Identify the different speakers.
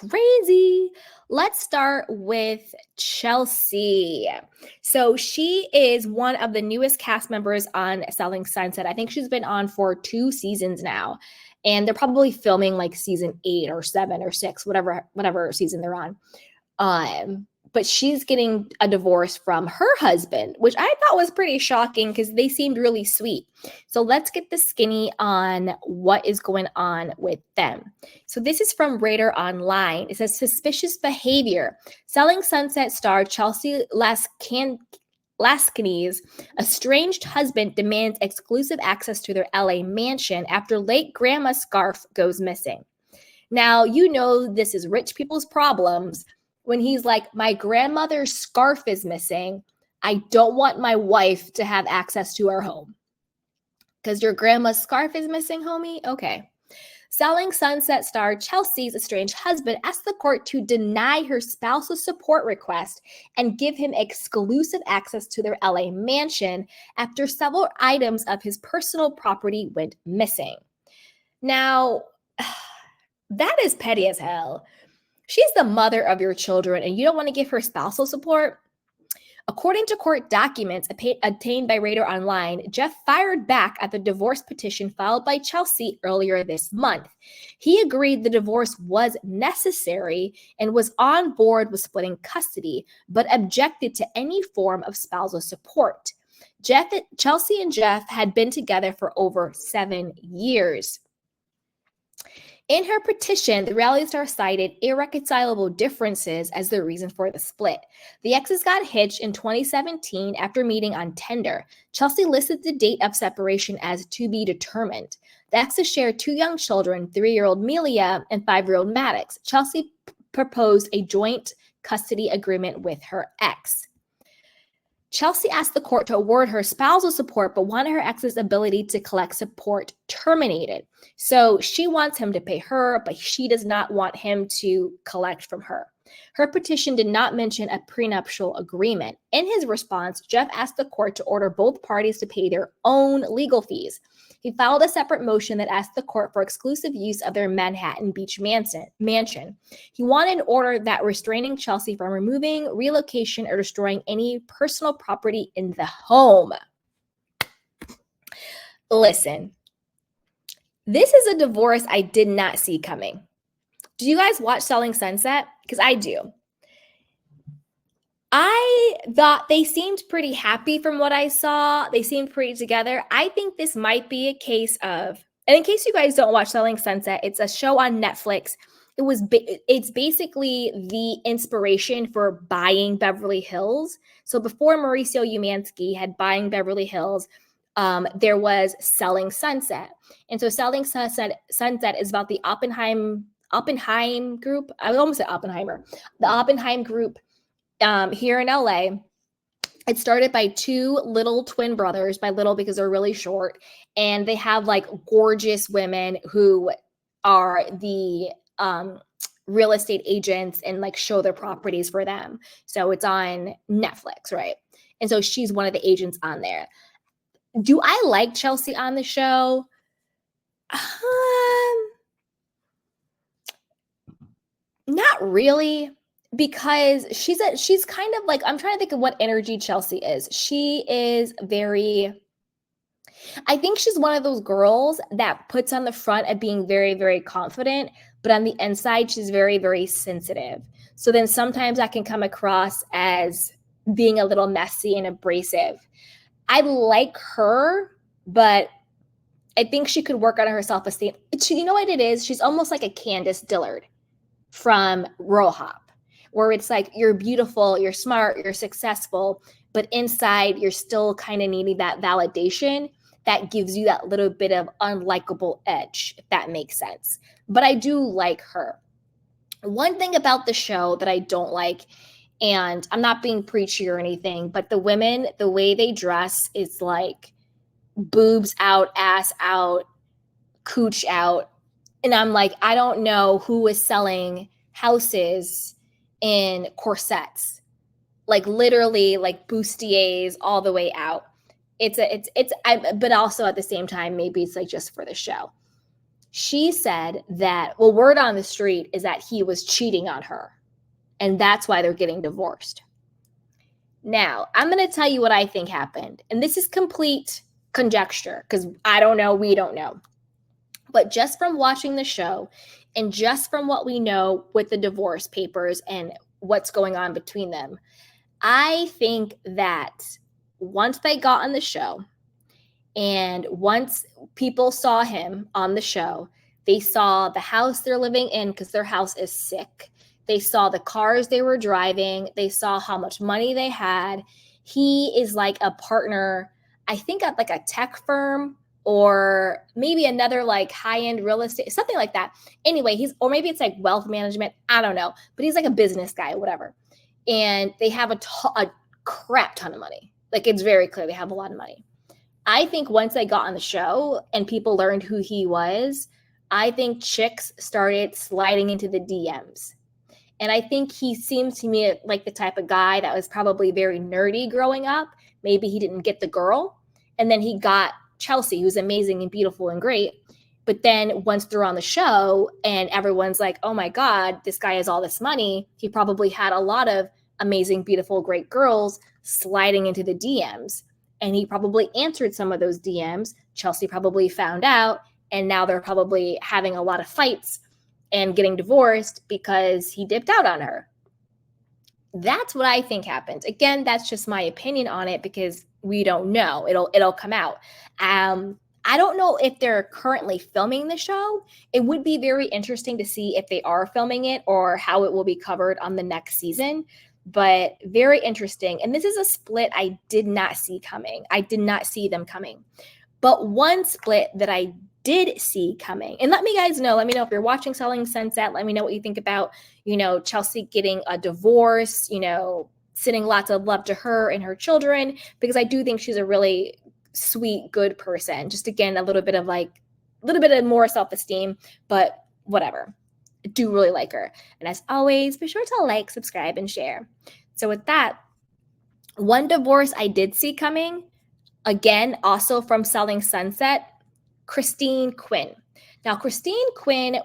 Speaker 1: crazy. Let's start with Chelsea. So she is one of the newest cast members on Selling Sunset. I think she's been on for 2 seasons now. And they're probably filming like season 8 or 7 or 6, whatever season they're on. But she's getting a divorce from her husband, which I thought was pretty shocking because they seemed really sweet. So let's get the skinny on what is going on with them. So this is from Radar Online. It says suspicious behavior. Selling Sunset star Chelsea Lazkani's estranged husband demands exclusive access to their LA mansion after late grandma's scarf goes missing. Now, you know this is rich people's problems when he's like, my grandmother's scarf is missing. I don't want my wife to have access to our home. Because your grandma's scarf is missing, homie? Okay. Selling Sunset star Chelsea's estranged husband asked the court to deny her spouse's support request and give him exclusive access to their LA mansion after several items of his personal property went missing. Now, that is petty as hell. She's the mother of your children, and you don't want to give her spousal support? According to court documents obtained by Radar Online, Jeff fired back at the divorce petition filed by Chelsea earlier this month. He agreed the divorce was necessary and was on board with splitting custody, but objected to any form of spousal support. Chelsea and Jeff had been together for over 7 years. In her petition, the reality star cited irreconcilable differences as the reason for the split. The exes got hitched in 2017 after meeting on Tinder. Chelsea listed the date of separation as to be determined. The exes shared 2 young children, 3-year-old Melia and 5-year-old Maddox. Chelsea proposed a joint custody agreement with her ex. Chelsea asked the court to award her spousal support, but wanted her ex's ability to collect support terminated. So she wants him to pay her, but she does not want him to collect from her. Her petition did not mention a prenuptial agreement. In his response, Jeff asked the court to order both parties to pay their own legal fees. He filed a separate motion that asked the court for exclusive use of their Manhattan Beach mansion. He wanted an order that restraining Chelsea from removing, relocation, or destroying any personal property in the home. Listen, this is a divorce I did not see coming. Do you guys watch Selling Sunset? Because I do. I thought they seemed pretty happy from what I saw. They seemed pretty together. I think this might be a case of, and in case you guys don't watch Selling Sunset, it's a show on Netflix. It's basically the inspiration for Buying Beverly Hills. So before Mauricio Umansky had Buying Beverly Hills, there was Selling Sunset. And so Selling Sunset is about the Oppenheim group. I almost said Oppenheimer. The Oppenheim group here in LA. It's started by 2 little twin brothers, by little because they're really short, and they have like gorgeous women who are the real estate agents and like show their properties for them. So it's on Netflix, right? And so she's one of the agents on there. Do I like Chelsea on the show? Not really. Because she's kind of like, I'm trying to think of what energy Chelsea is. She is I think she's one of those girls that puts on the front of being very, very confident, but on the inside, she's very, very sensitive. So then sometimes I can come across as being a little messy and abrasive. I like her, but I think she could work on her self-esteem. You know what it is? She's almost like a Candace Dillard from Rohop, where it's like, you're beautiful, you're smart, you're successful, but inside you're still kind of needing that validation that gives you that little bit of unlikable edge, if that makes sense. But I do like her. One thing about the show that I don't like, and I'm not being preachy or anything, but the women, the way they dress is like boobs out, ass out, cooch out. And I'm like, I don't know who is selling houses in corsets, like literally like bustiers all the way out. But also at the same time, maybe it's like just for the show. She said that, well, word on the street is that he was cheating on her, and that's why they're getting divorced. Now, I'm going to tell you what I think happened, and this is complete conjecture because I don't know, we don't know. But just from watching the show and just from what we know with the divorce papers and what's going on between them, I think that once they got on the show and once people saw him on the show, they saw the house they're living in because their house is sick. They saw the cars they were driving. They saw how much money they had. He is like a partner, I think at like a tech firm or maybe another like high-end real estate, something like that. Anyway, or maybe it's like wealth management. I don't know, but he's like a business guy, whatever. And they have a crap ton of money. Like it's very clear they have a lot of money. I think once they got on the show and people learned who he was, I think chicks started sliding into the DMs. And I think he seems to me like the type of guy that was probably very nerdy growing up. Maybe he didn't get the girl. And then he got Chelsea, who's amazing and beautiful and great. But then once they're on the show and everyone's like, oh my God, this guy has all this money, he probably had a lot of amazing, beautiful, great girls sliding into the DMs. And he probably answered some of those DMs. Chelsea probably found out. And now they're probably having a lot of fights and getting divorced because he dipped out on her. That's what I think happened. Again, that's just my opinion on it because we don't know. It'll come out. I don't know if they're currently filming the show. It would be very interesting to see if they are filming it or how it will be covered on the next season. But very interesting. And this is a split I did not see coming. I did not see them coming. But one split that I did see coming, and let me know if you're watching Selling Sunset, let me know what you think about, Chelsea getting a divorce, sending lots of love to her and her children, because I do think she's a really sweet, good person. Just again, a little bit of more self-esteem, but whatever. I do really like her. And as always, be sure to like, subscribe, and share. So with that, one divorce I did see coming, again, also from Selling Sunset, Christine Quinn. Now, Christine Quinn